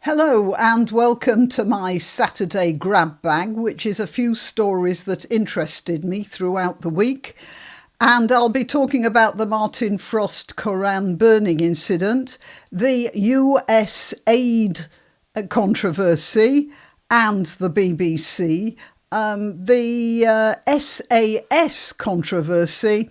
Hello and welcome to my Saturday grab bag, which is a few stories that interested me throughout the week. And I'll be talking about the Martin Frost Koran burning incident, the USAID controversy and the BBC, the SAS controversy,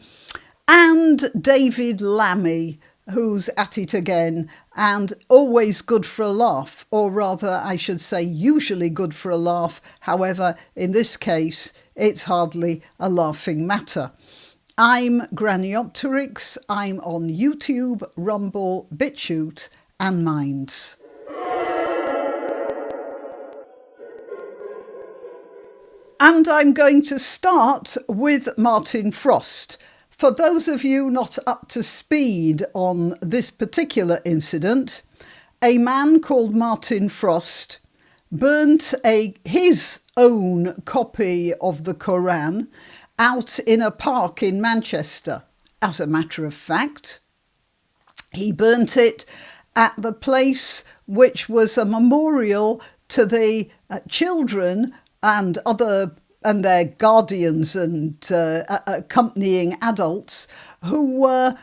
and David Lammy, who's at it again, and always good for a laugh, or rather I should say usually good for a laugh. However, in this case, it's hardly a laughing matter. I'm Granniopteryx. I'm on YouTube, Rumble, BitChute and Minds. And I'm going to start with Martin Frost. For those of you not up to speed on this particular incident, a man called Martin Frost burnt his own copy of the Koran out in a park in Manchester. As a matter of fact, he burnt it at the place which was a memorial to the children and their guardians and accompanying adults who were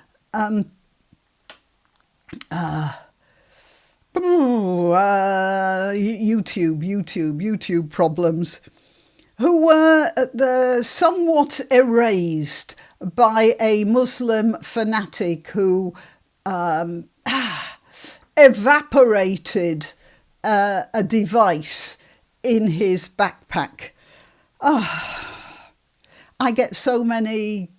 YouTube problems, who were somewhat erased by a Muslim fanatic who evaporated a device in his backpack. I get so many,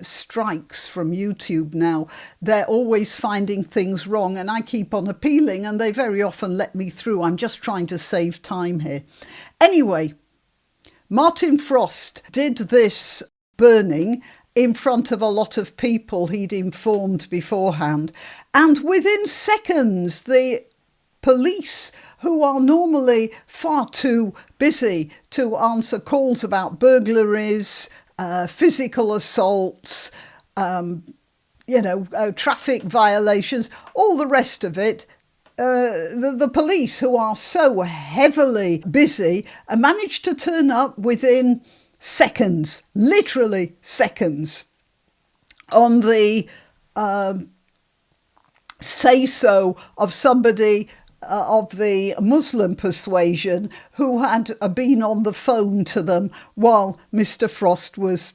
strikes from YouTube now. They're always finding things wrong and I keep on appealing and they very often let me through. I'm just trying to save time here. Anyway, Martin Frost did this burning in front of a lot of people he'd informed beforehand. And within seconds, the police, who are normally far too busy to answer calls about burglaries, physical assaults, traffic violations, all the rest of it, the police, who are so heavily busy, managed to turn up within seconds, literally seconds, on the say-so of somebody of the Muslim persuasion who had been on the phone to them while Mr. Frost was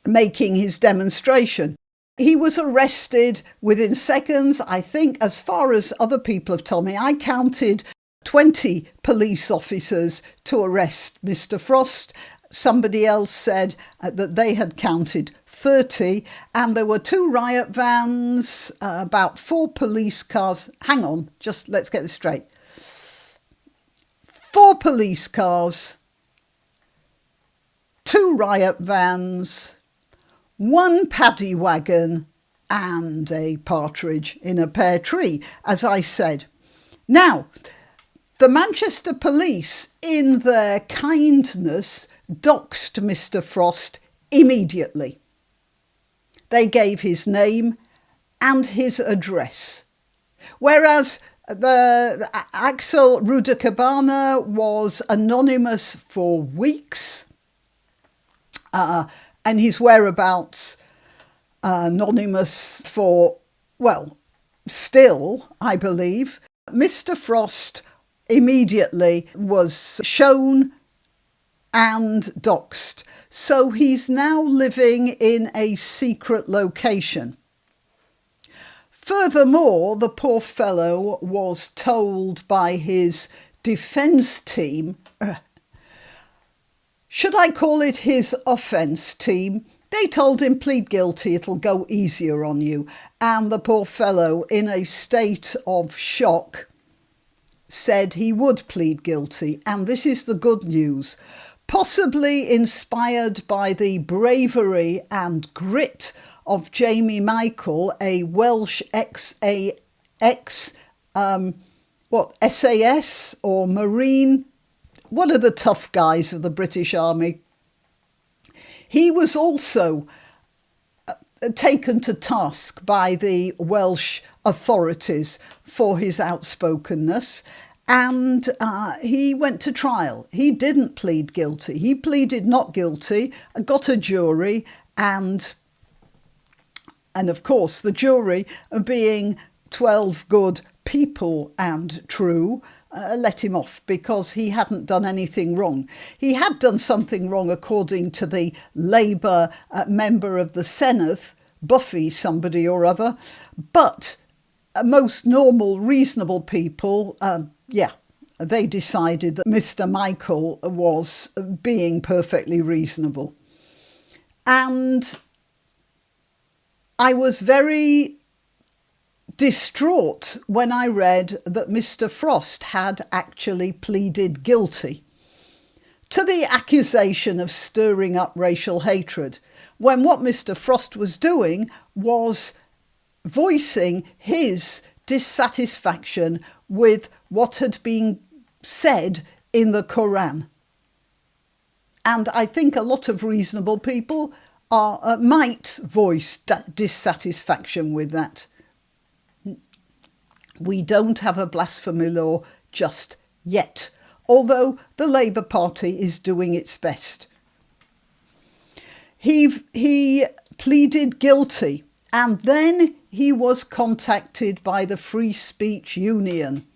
making his demonstration. He was arrested within seconds. I think, as far as other people have told me, I counted 20 police officers to arrest Mr. Frost. Somebody else said that they had counted 30, and there were 2 riot vans, about 4 police cars. Hang on, just let's get this straight. 4 police cars, 2 riot vans, 1 paddy wagon, and a partridge in a pear tree, as I said. Now, the Manchester police, in their kindness, doxed Mr. Frost immediately. They gave his name and his address. Whereas the Axel Rudakabana was anonymous for weeks, and his whereabouts anonymous for, still, I believe. Mr. Frost immediately was shown and doxed. So he's now living in a secret location. Furthermore, the poor fellow was told by his defence team, should I call it his offence team? They told him, plead guilty, it'll go easier on you. And the poor fellow, in a state of shock, said he would plead guilty. And this is the good news. Possibly inspired by the bravery and grit of Jamie Michael, a Welsh SAS or Marine, one of the tough guys of the British Army. He was also taken to task by the Welsh authorities for his outspokenness, and he went to trial. He didn't plead guilty. He pleaded not guilty, got a jury, and of course the jury, being 12 good people and true, let him off because he hadn't done anything wrong. He had done something wrong according to the Labour member of the Senedd, Buffy somebody or other, but most normal, reasonable people, they decided that Mr. Michael was being perfectly reasonable. And I was very distraught when I read that Mr. Frost had actually pleaded guilty to the accusation of stirring up racial hatred, when what Mr. Frost was doing was voicing his dissatisfaction with what had been said in the Koran. And I think a lot of reasonable people might voice dissatisfaction with that. We don't have a blasphemy law just yet, although the Labour Party is doing its best. He pleaded guilty, and then he was contacted by the Free Speech Union,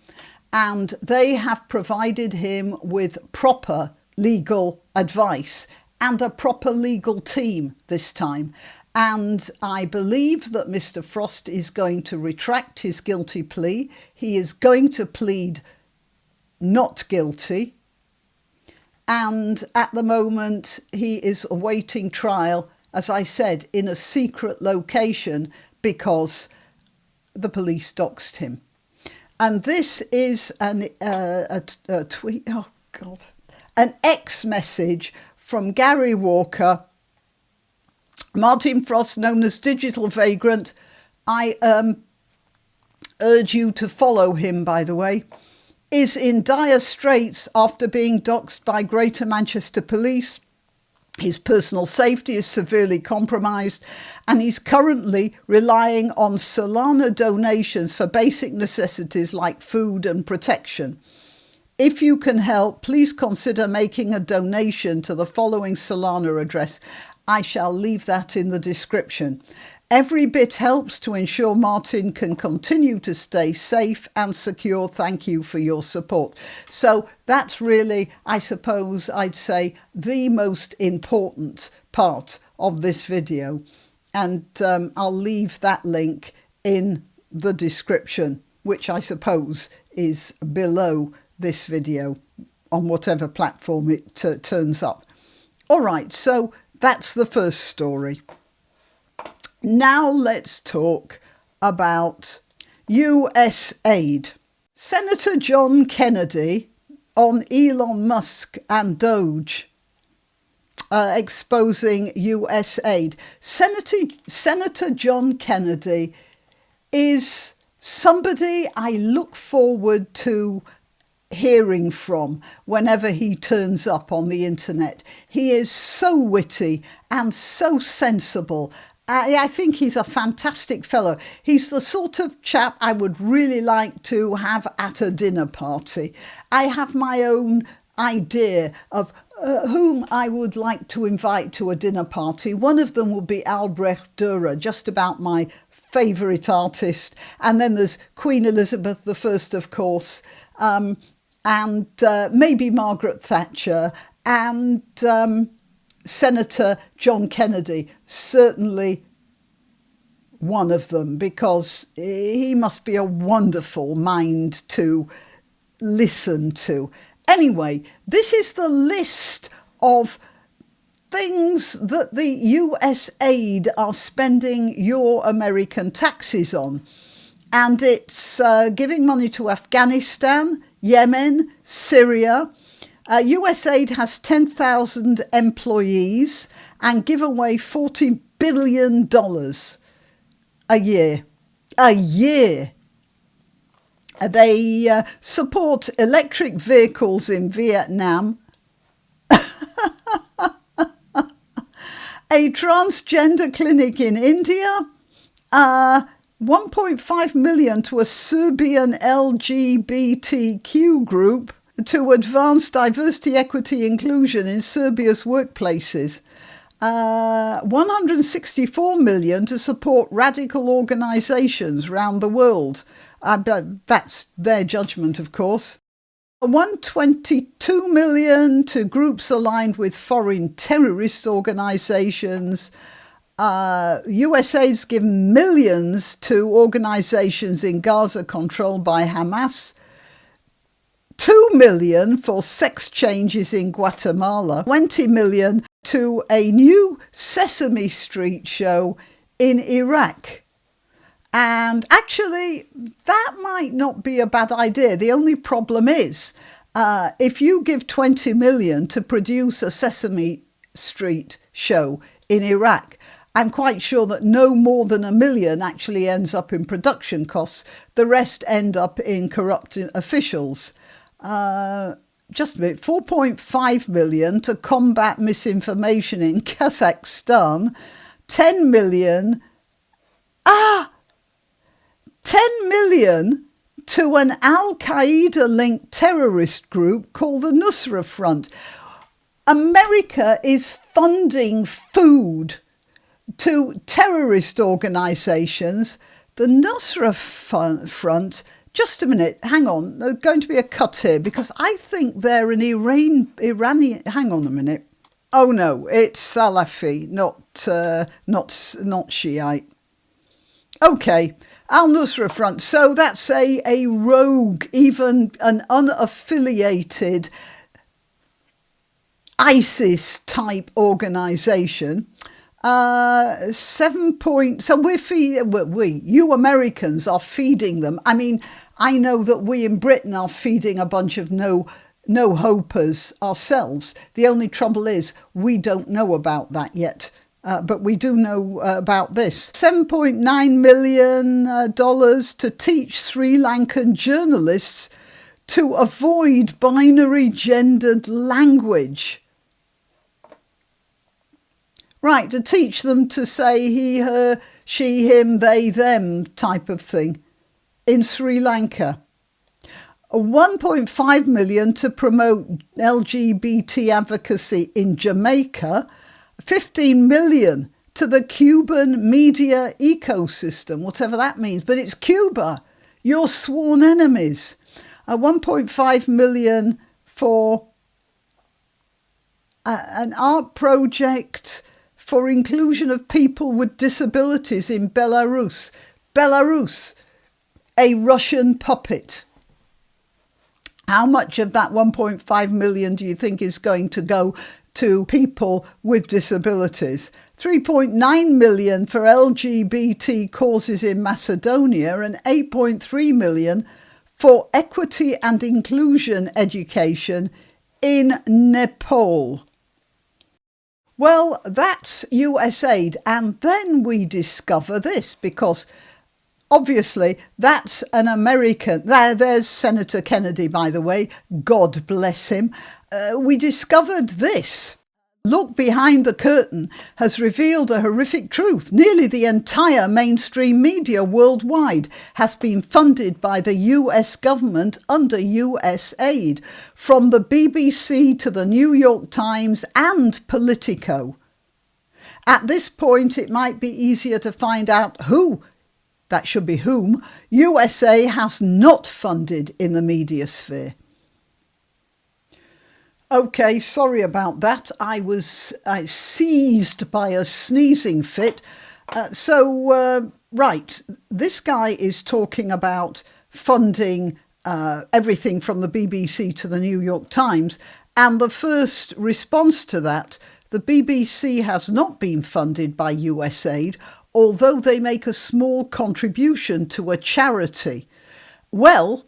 and they have provided him with proper legal advice and a proper legal team this time. And I believe that Mr. Frost is going to retract his guilty plea. He is going to plead not guilty. And at the moment, he is awaiting trial, as I said, in a secret location because the police doxed him. And this is an tweet, an X message from Gary Walker. Martin Frost, known as Digital Vagrant. I urge you to follow him, by the way, is in dire straits after being doxed by Greater Manchester Police. His personal safety is severely compromised, and he's currently relying on Solana donations for basic necessities like food and protection. If you can help, please consider making a donation to the following Solana address. I shall leave that in the description. Every bit helps to ensure Martin can continue to stay safe and secure. Thank you for your support. So that's really, I suppose I'd say, the most important part of this video. And I'll leave that link in the description, which I suppose is below this video on whatever platform it turns up. All right, so that's the first story. Now let's talk about USAID. Senator John Kennedy on Elon Musk and Doge, exposing USAID. Senator John Kennedy is somebody I look forward to hearing from whenever he turns up on the internet. He is so witty and so sensible. I think he's a fantastic fellow. He's the sort of chap I would really like to have at a dinner party. I have my own idea of whom I would like to invite to a dinner party. One of them will be Albrecht Dürer, just about my favourite artist. And then there's Queen Elizabeth I, of course, and maybe Margaret Thatcher, and Senator John Kennedy, certainly one of them, because he must be a wonderful mind to listen to. Anyway, this is the list of things that the USAID are spending your American taxes on. And it's giving money to Afghanistan, Yemen, Syria. USAID has 10,000 employees and give away $40 billion a year. A year. They support electric vehicles in Vietnam A transgender clinic in India. 1.5 million to a Serbian LGBTQ group to advance diversity, equity, inclusion in Serbia's workplaces. 164 million to support radical organisations around the world. That's their judgment, of course. 122 million to groups aligned with foreign terrorist organisations. USAID's given millions to organisations in Gaza controlled by Hamas. 2 million for sex changes in Guatemala. 20 million to a new Sesame Street show in Iraq. And actually, that might not be a bad idea. The only problem is, if you give 20 million to produce a Sesame Street show in Iraq, I'm quite sure that no more than $1 million actually ends up in production costs. The rest end up in corrupt officials. Just a bit, 4.5 million to combat misinformation in Kazakhstan. 10 million. 10 million to an Al-Qaeda-linked terrorist group called the Nusra Front. America is funding food to terrorist organisations. The Nusra Front, just a minute, hang on, there's going to be a cut here because I think they're an Iranian, hang on a minute. Oh no, it's Salafi, not Shiite. Okay, Al-Nusra Front. So that's a rogue, even an unaffiliated ISIS-type organisation. So you Americans are feeding them. I mean, I know that we in Britain are feeding a bunch of no-hopers ourselves. The only trouble is we don't know about that yet. But we do know about this. $7.9 million to teach Sri Lankan journalists to avoid binary gendered language. Right, to teach them to say he, her, she, him, they, them type of thing in Sri Lanka. 1.5 million to promote LGBT advocacy in Jamaica. 15 million to the Cuban media ecosystem, whatever that means. But it's Cuba, your sworn enemies. 1.5 million for an art project for inclusion of people with disabilities in Belarus. Belarus, a Russian puppet. How much of that 1.5 million do you think is going to go to people with disabilities? 3.9 million for LGBT causes in Macedonia and 8.3 million for equity and inclusion education in Nepal. Well, that's USAID. And then we discover this, because obviously that's an American. There's Senator Kennedy, by the way. God bless him. We discovered this. Look Behind the Curtain has revealed a horrific truth. Nearly the entire mainstream media worldwide has been funded by the US government under USAID, from the BBC to the New York Times and Politico. At this point, it might be easier to find out who, that should be whom, USA has not funded in the media sphere. Okay, sorry about that. I was seized by a sneezing fit. Right, this guy is talking about funding everything from the BBC to the New York Times. And the first response to that, the BBC has not been funded by USAID, although they make a small contribution to a charity. Well,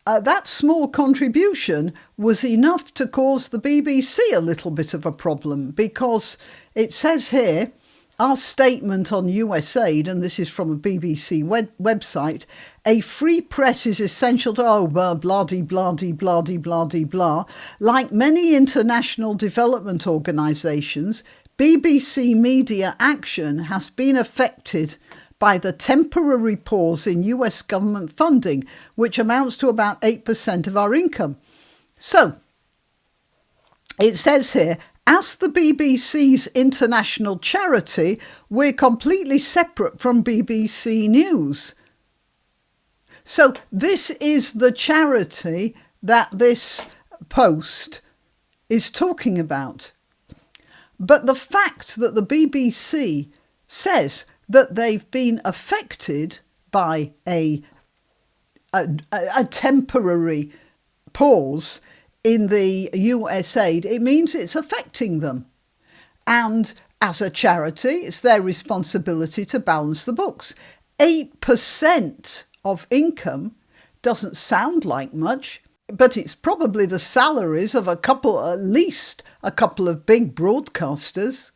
that small contribution was enough to cause the BBC a little bit of a problem, because it says here, our statement on USAID, and this is from a BBC website, a free press is essential to, blah-de-blah-de-blah-de-blah-de-blah-de-blah. Like many international development organisations, BBC media action has been affected by the temporary pause in US government funding, which amounts to about 8% of our income. So, it says here, as the BBC's international charity, we're completely separate from BBC News. So this is the charity that this post is talking about. But the fact that the BBC says that they've been affected by a temporary pause in the USAID, it means it's affecting them. And as a charity, it's their responsibility to balance the books. 8% of income doesn't sound like much, but it's probably the salaries of at least a couple of big broadcasters.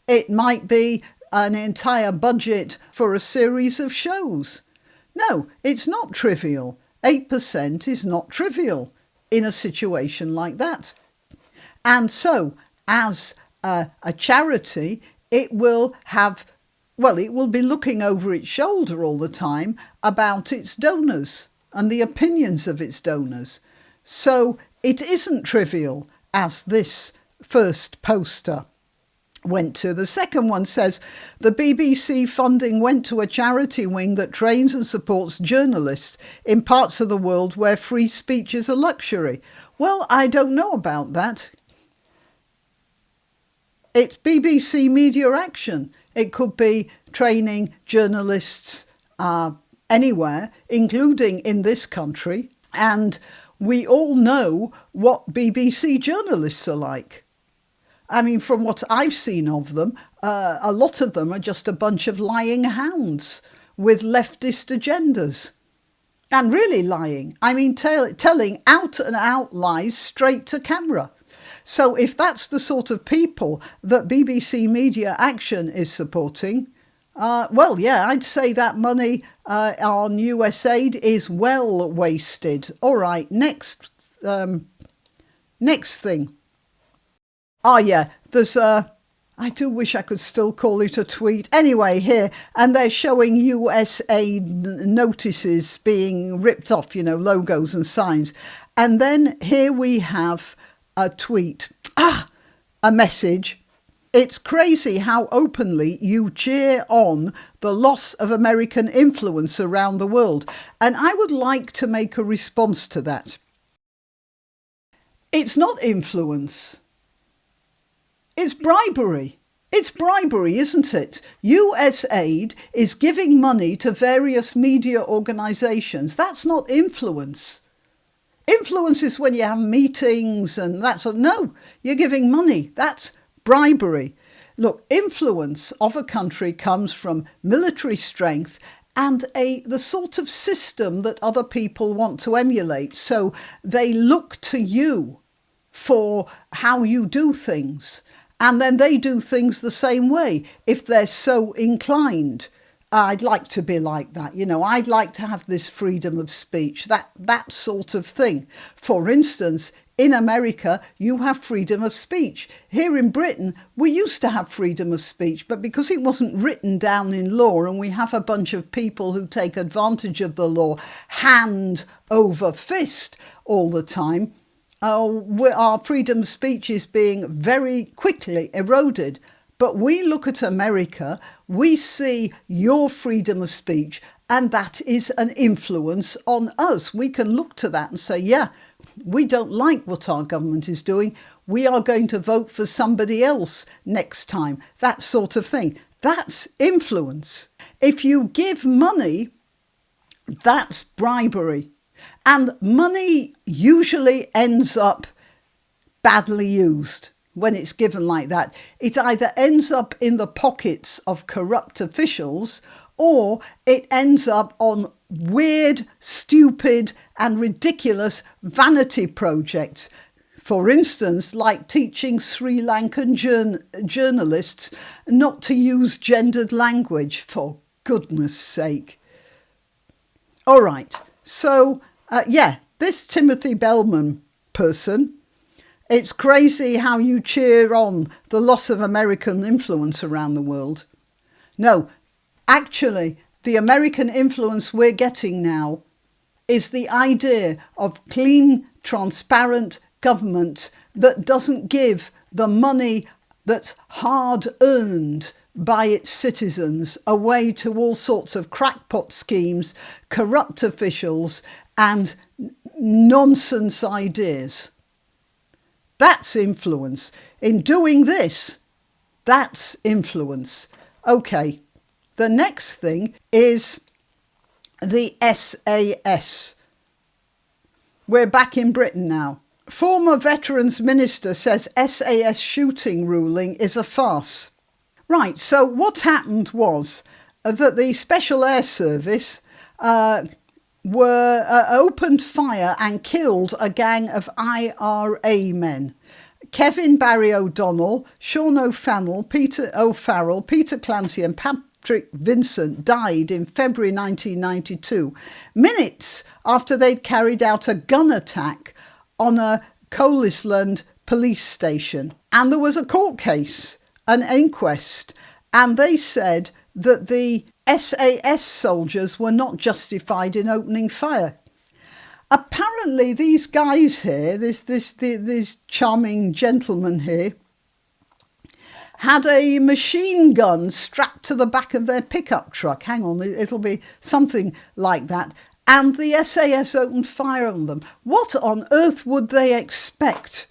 It might be an entire budget for a series of shows. No, it's not trivial. 8% is not trivial in a situation like that. And so, as a charity, it will be looking over its shoulder all the time about its donors and the opinions of its donors. So it isn't trivial, as this first poster went to. The second one says, the BBC funding went to a charity wing that trains and supports journalists in parts of the world where free speech is a luxury. Well, I don't know about that. It's BBC Media Action. It could be training journalists anywhere, including in this country. And we all know what BBC journalists are like. I mean, from what I've seen of them, a lot of them are just a bunch of lying hounds with leftist agendas. And really lying. I mean, telling out and out lies straight to camera. So if that's the sort of people that BBC Media Action is supporting, I'd say that money on USAID is well wasted. All right, next thing. Oh, yeah, there's I do wish I could still call it a tweet. Anyway, here, and they're showing USAID notices being ripped off, logos and signs. And then here we have a tweet, a message. It's crazy how openly you cheer on the loss of American influence around the world. And I would like to make a response to that. It's not influence. It's bribery. It's bribery, isn't it? USAID is giving money to various media organisations. That's not influence. Influence is when you have meetings and that sort of... No, you're giving money. That's bribery. Look, influence of a country comes from military strength and the sort of system that other people want to emulate. So they look to you for how you do things. And then they do things the same way if they're so inclined. I'd like to be like that. I'd like to have this freedom of speech, that sort of thing. For instance, in America, you have freedom of speech. Here in Britain, we used to have freedom of speech, but because it wasn't written down in law and we have a bunch of people who take advantage of the law hand over fist all the time, our freedom of speech is being very quickly eroded. But we look at America, we see your freedom of speech, and that is an influence on us. We can look to that and say, yeah, we don't like what our government is doing. We are going to vote for somebody else next time. That sort of thing. That's influence. If you give money, that's bribery. And money usually ends up badly used when it's given like that. It either ends up in the pockets of corrupt officials or it ends up on weird, stupid and ridiculous vanity projects. For instance, like teaching Sri Lankan journalists not to use gendered language, for goodness sake. All right, so, this Timothy Bellman person It's crazy how you cheer on the loss of American influence around the world. No, actually, the American influence we're getting now is the idea of clean, transparent government that doesn't give the money that's hard earned by its citizens away to all sorts of crackpot schemes, corrupt officials and nonsense ideas. That's influence. In doing this, that's influence. Okay, the next thing is the SAS. We're back in Britain now. Former Veterans Minister says SAS shooting ruling is a farce. Right, so what happened was that the Special Air Service opened fire and killed a gang of IRA men. Kevin Barry O'Donnell, Sean O'Farrell, Peter Clancy and Patrick Vincent died in February 1992, minutes after they'd carried out a gun attack on a Colisland police station. And there was a court case, an inquest, and they said that the SAS soldiers were not justified in opening fire. Apparently these guys here, this charming gentleman here, had a machine gun strapped to the back of their pickup truck. Hang on, it'll be something like that. And the SAS opened fire on them. What on earth would they expect?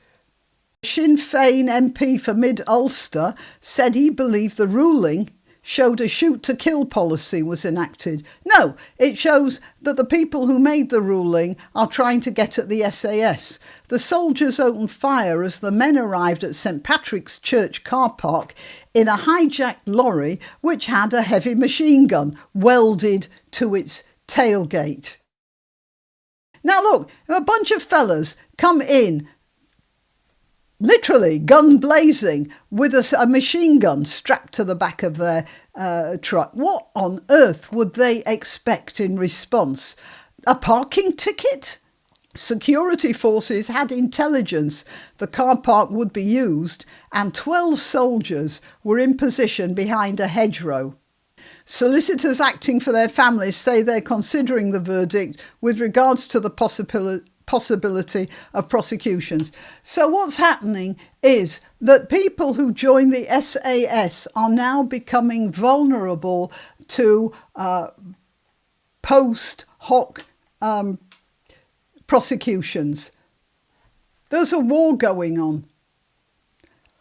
Sinn Féin MP for Mid-Ulster said he believed the ruling showed a shoot-to-kill policy was enacted. No, it shows that the people who made the ruling are trying to get at the SAS. The soldiers opened fire as the men arrived at St Patrick's Church car park in a hijacked lorry which had a heavy machine gun welded to its tailgate. Now look, a bunch of fellas come in, literally gun blazing, with a machine gun strapped to the back of their truck. What on earth would they expect in response? A parking ticket? Security forces had intelligence the car park would be used, and 12 soldiers were in position behind a hedgerow. Solicitors acting for their families say they're considering the verdict with regards to the possibility of prosecutions. So what's happening is that people who join the SAS are now becoming vulnerable to post hoc prosecutions. There's a war going on,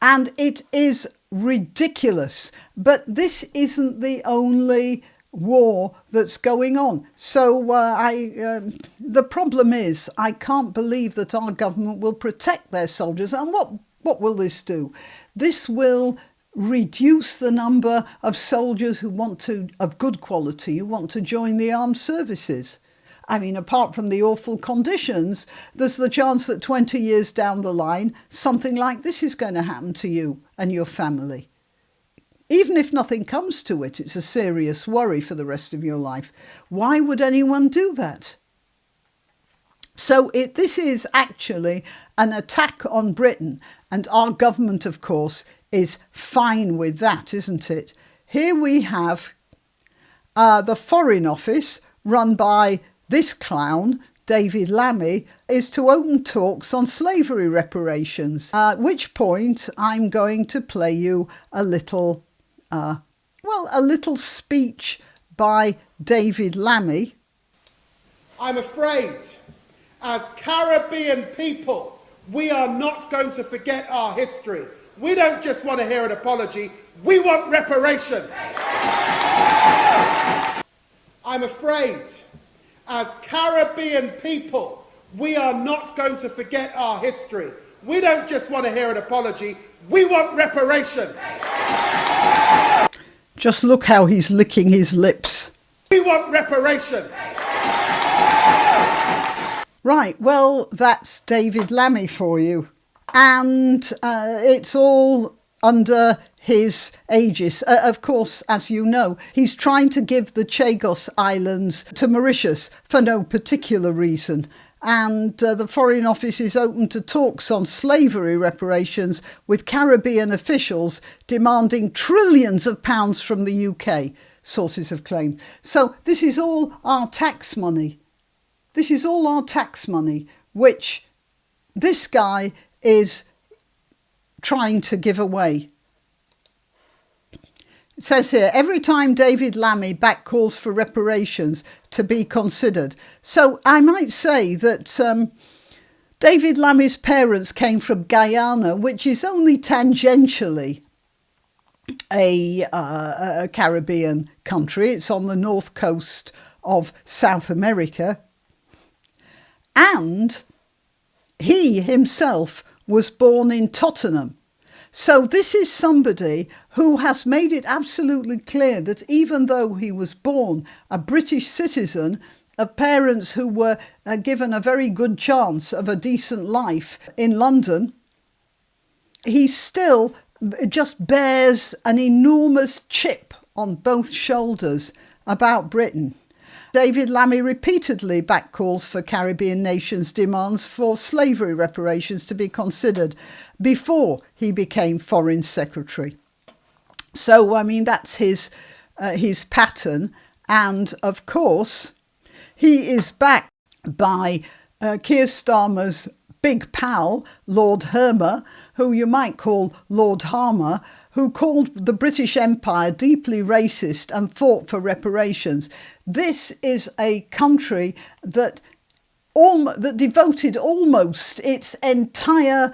and it is ridiculous. But this isn't the only war that's going on. So the problem is, I can't believe that our government will protect their soldiers. And what will this do? This will reduce the number of soldiers of good quality who want to join the armed services. I mean, apart from the awful conditions, there's the chance that 20 years down the line, something like this is going to happen to you and your family. Even if nothing comes to it, it's a serious worry for the rest of your life. Why would anyone do that? So this is actually an attack on Britain, and our government, of course, is fine with that, isn't it? Here we have the Foreign Office, run by this clown, David Lammy, is to open talks on slavery reparations, at which point I'm going to play you a little speech by David Lammy. I'm afraid, as Caribbean people, we are not going to forget our history. We don't just want to hear an apology, we want reparation. I'm afraid, as Caribbean people, we are not going to forget our history. We don't just want to hear an apology, we want reparation. Just look how he's licking his lips. We want reparation. Right, well, that's David Lammy for you. And it's all under his aegis. Of course, as you know, he's trying to give the Chagos Islands to Mauritius for no particular reason. and the Foreign Office is open to talks on slavery reparations with Caribbean officials demanding trillions of pounds from the UK, sources have claimed. So this is all our tax money. This is all our tax money, which this guy is trying to give away. It says here, every time David Lammy back calls for reparations to be considered. So I might say that David Lammy's parents came from Guyana, which is only tangentially a Caribbean country. It's on the north coast of South America. And he himself was born in Tottenham. So this is somebody who has made it absolutely clear that even though he was born a British citizen of parents who were given a very good chance of a decent life in London, he still just bears an enormous chip on both shoulders about Britain. David Lammy repeatedly back calls for Caribbean nations' demands for slavery reparations to be considered before he became Foreign Secretary. So, I mean, that's his pattern. And, of course, he is backed by Keir Starmer's big pal, Lord Hermer, who you might call Lord Harmer, who called the British Empire deeply racist and fought for reparations. This is a country that devoted almost its entire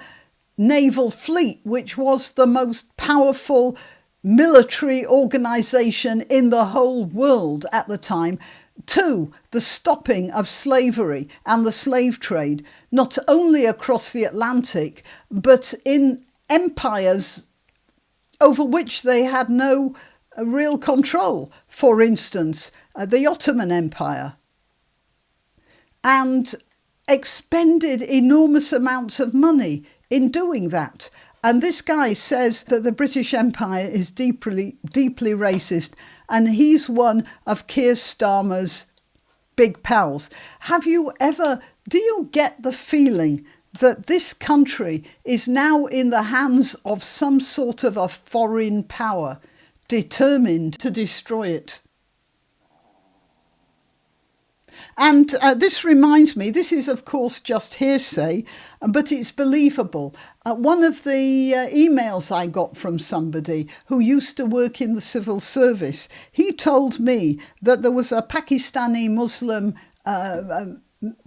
naval fleet, which was the most powerful military organisation in the whole world at the time, to the stopping of slavery and the slave trade, not only across the Atlantic, but in empires over which they had no real control. For instance, the Ottoman Empire, and expended enormous amounts of money in doing that. And this guy says that the British Empire is deeply racist, and he's one of Keir Starmer's big pals. Do you get the feeling that this country is now in the hands of some sort of a foreign power determined to destroy it? And this reminds me, this is of course just hearsay, but it's believable. One of the emails I got from somebody who used to work in the civil service, he told me that there was a Pakistani Muslim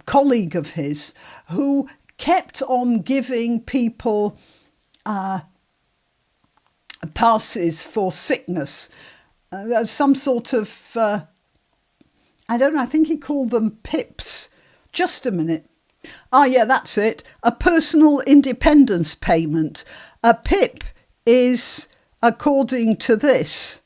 colleague of his who kept on giving people passes for sickness, some sort of... I don't know, I think he called them PIPs. Just a minute. Oh, yeah, that's it. A personal independence payment. A PIP is, according to this,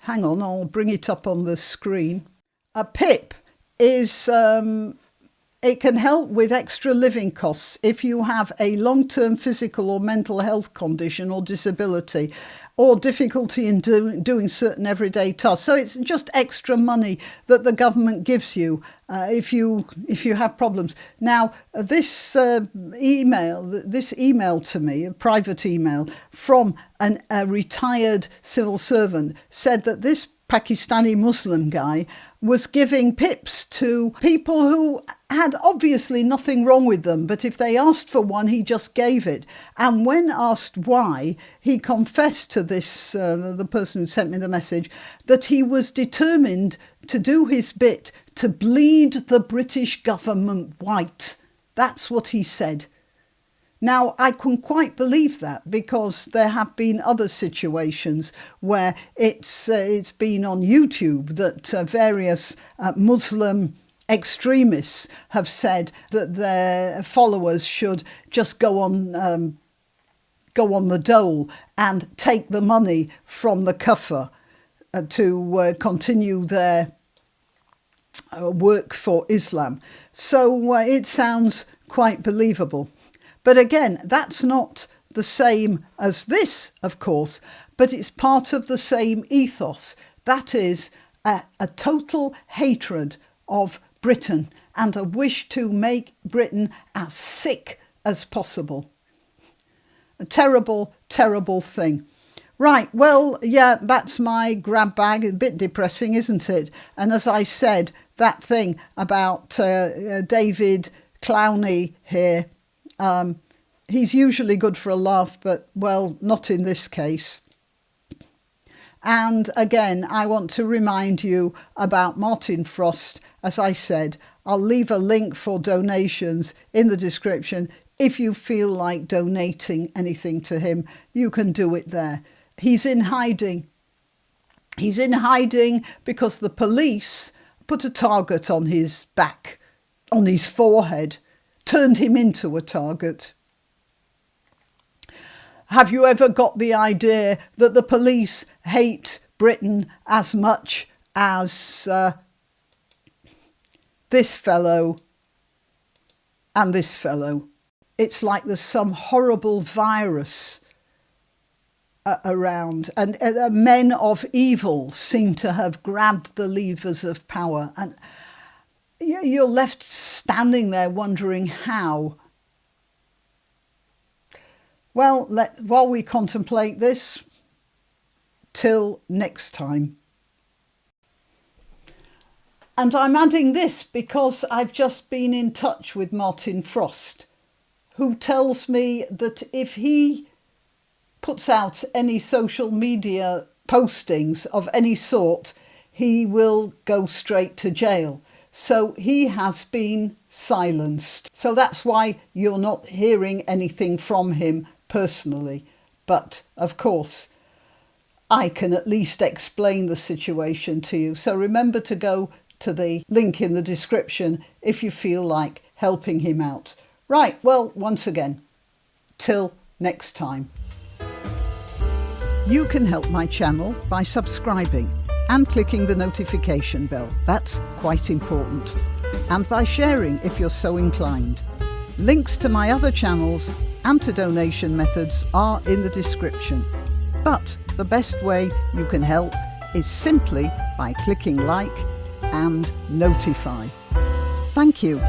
hang on, I'll bring it up on the screen. A PIP is, it can help with extra living costs if you have a long-term physical or mental health condition or disability, or difficulty in doing certain everyday tasks. So it's just extra money that the government gives you if you have problems. Now, this email to me, a private email from a retired civil servant, said that this Pakistani Muslim guy was giving PIPs to people who had obviously nothing wrong with them, but if they asked for one, he just gave it. And when asked why, he confessed to this, the person who sent me the message, that he was determined to do his bit to bleed the British government white. That's what he said. Now, I can quite believe that, because there have been other situations where it's been on YouTube that various Muslim extremists have said that their followers should just go on the dole and take the money from the kafir to continue their work for Islam. So it sounds quite believable. But again, that's not the same as this, of course, but it's part of the same ethos. That is a total hatred of Britain and a wish to make Britain as sick as possible. A terrible, terrible thing. Right, well, yeah, that's my grab bag. A bit depressing, isn't it? And as I said, that thing about David Clowney here, he's usually good for a laugh, but, well, not in this case. And again, I want to remind you about Martin Frost. As I said, I'll leave a link for donations in the description. If you feel like donating anything to him, you can do it there. He's in hiding. He's in hiding because the police put a target on his back, on his forehead, turned him into a target. Have you ever got the idea that the police hate Britain as much as this fellow and this fellow? It's like there's some horrible virus around, and men of evil seem to have grabbed the levers of power, and you're left standing there wondering how. Well, while we contemplate this, till next time. And I'm adding this because I've just been in touch with Martin Frost, who tells me that if he puts out any social media postings of any sort, he will go straight to jail. So he has been silenced. So that's why you're not hearing anything from him personally. But of course, I can at least explain the situation to you. So remember to go to the link in the description if you feel like helping him out. Right, well, once again, till next time. You can help my channel by subscribing and clicking the notification bell. That's quite important. And by sharing if you're so inclined. Links to my other channels and to donation methods are in the description. But the best way you can help is simply by clicking like and notify. Thank you.